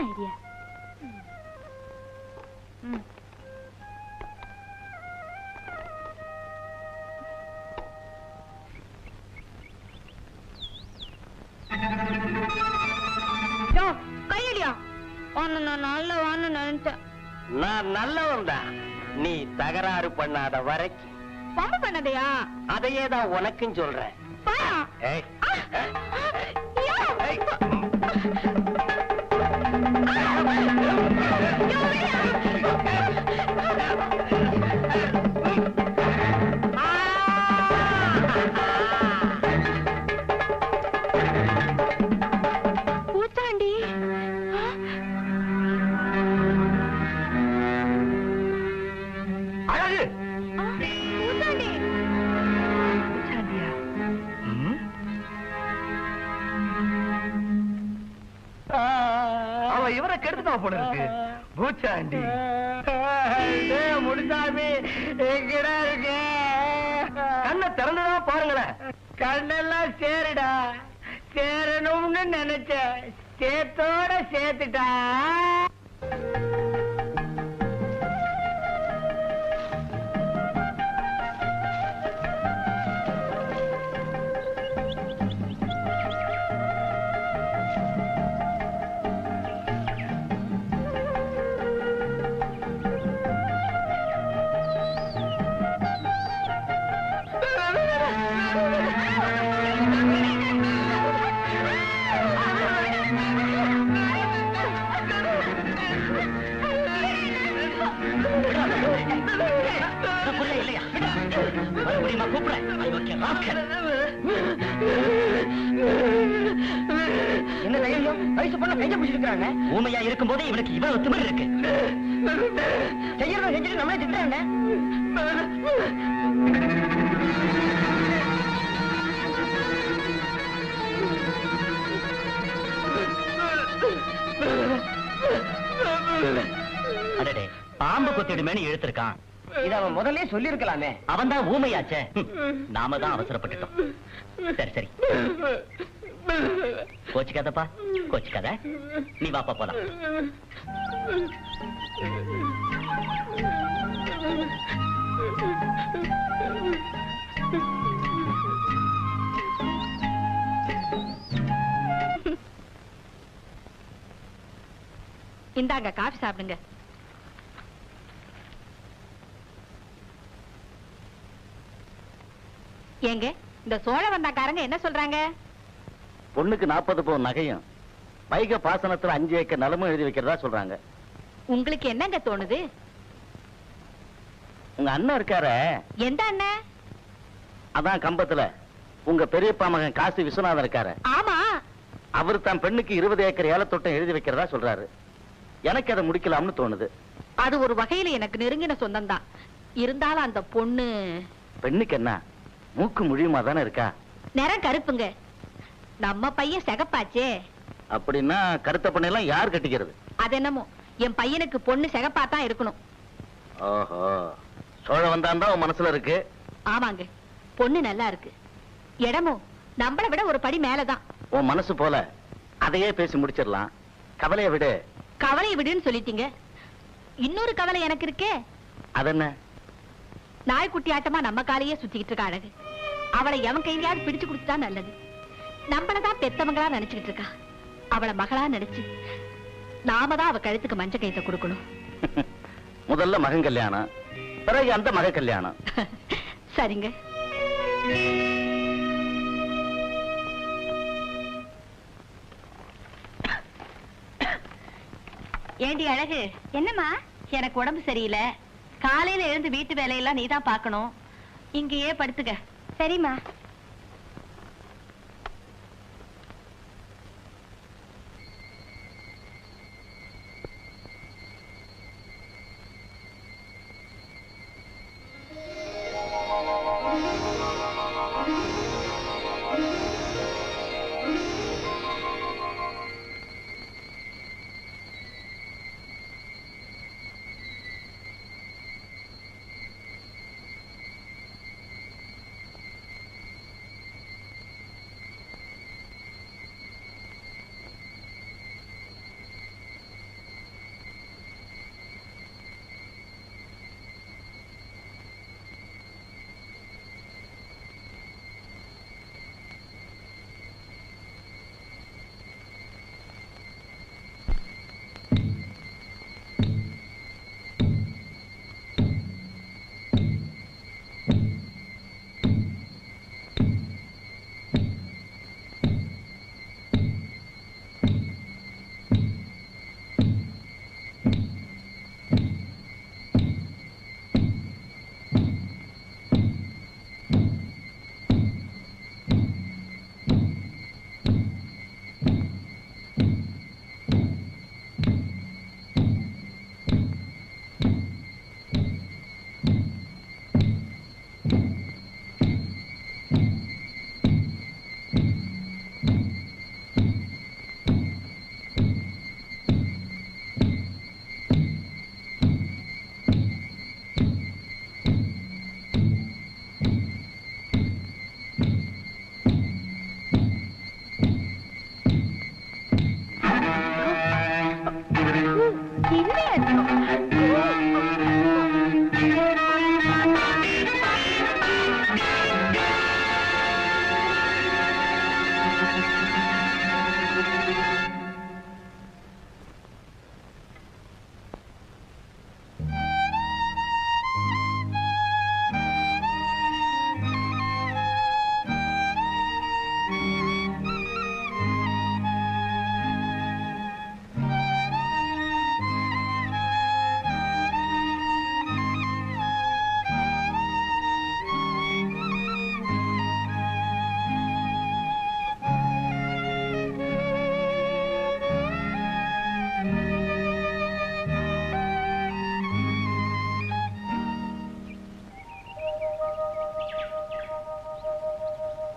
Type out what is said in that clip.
idea. கையடியா நான் நல்லவான்னு நினைச்சேன். நான் நல்லவன் தான். நீ தகராறு பண்ணாத வரைக்கும். பம்பு பண்ணதையா? அதையே தான் உனக்கும் சொல்றேன். பூத்தாண்டி அழகு பூத்தாண்டி அவ இவரை கெடுத்துட்டா போல இருக்கு. பூச்சாண்டி முடிஞ்சாமி எங்கடா இருக்கு? கண்ணை திறந்துதான் பாருங்களேன். கண்ணெல்லாம் சேருடா. சேரணும்னு நினைச்ச சேத்தோட சேர்த்துட்டா. என்ன தைரியம்? வயசு பொண்ண கைய பிடிச்சிருக்காங்க. ஊமையா இருக்கும் போதே இவனுக்கு இவ்வளவு திமிரு இருக்கு. செய்யறத செஞ்சுட்டு நம்மளே திட்டுறாங்க. அடடே, பாம்பு கொத்திடுமேனு இழுத்திருக்கான். இத அவன் முதல்ல சொல்லி இருக்கலாமே. அவன் தான் ஊமையாச்சே. நாம தான் அவசரப்பட்டுட்டோம். சரி சரி, கோச்சிக்காதப்பா, கோச்சிக்காத. நீ வாப்பா போலாம். இந்தாங்க காஃபி சாப்பிடுங்க. ஏங்க, இந்த சோழ வந்தாக்காரங்க என்ன சொல்றாங்க? பொண்ணுக்கு 40 பவுன் நகையும் வைக பாசனத்துல 5 ஏக்கர் நிலமும் எழுதி வைக்கிறதா சொல்றாங்க. உங்களுக்கு என்னங்க தோணுது? உங்க அண்ணன் இருக்கார. எந்த அண்ணன்? அதான் கம்பத்துல உங்க பெரியப்பா மகன் காசி விஸ்வநாதன் இருக்காரு. ஆமா, அவரு தான் பெண்ணுக்கு 20 ஏக்கர் ஏலத்தோட்டம் எழுதி வைக்கிறதா சொல்றாரு. எனக்கு அதை முடிக்கலாம்னு தோணுது. அது ஒரு வகையில எனக்கு நெருங்கின சொந்தம் தான். இருந்தாலும் அந்த பொண்ணு. பெண்ணுக்கு என்ன, மூக்கு முழியுமா தானே இருக்கா? நிறம் கருப்புங்க. நம்ம பையன் சிகப்பாச்சே. அப்படின்னா கருத்த பொண்ணெல்லாம் யார் கட்டிக்கிறது? அது என்னமோ, என் பையனுக்கு பொண்ணு சிகப்பாத்தான் இருக்கணும். ஓஹோ, சோழ வந்தான் உன் மனசுல இருக்கு. ஆமாங்க, பொண்ணு நல்லா இருக்கு. இடமும் நம்மளை விட ஒரு படி மேலதான். உன் மனசு போல அதையே பேசி முடிச்சிடலாம். கவலைய விடு. கவலையை விடுன்னு சொல்லிட்டீங்க. இன்னொரு கவலை எனக்கு இருக்கே. அதென்ன? நாய்க்குட்டி ஆட்டமா நம்ம காலையே சுத்திக்கிட்டு இருக்கா அழகு. அவளை எவன் கையிலையாவது பிடிச்சு கொடுத்துட்டா நல்லது. நம்மளதான் பெத்தவங்களா நினைச்சுக்கிட்டு இருக்கா. அவளை மகளா நினைச்சு நாம தான் அவ கழுத்துக்கு மஞ்ச கைத்த கொடுக்கணும். முதல்ல மகன் கல்யாணம், பிறகு அந்த மக கல்யாணம். சரிங்க. ஏண்டி அழகு? என்னம்மா? எனக்கு உடம்பு சரியில்லை. காலையில எழுந்து வீட்டு வேலையெல்லாம் நீதான் பாக்கணும். இங்கேயே படுத்துக்க. சரிம்மா.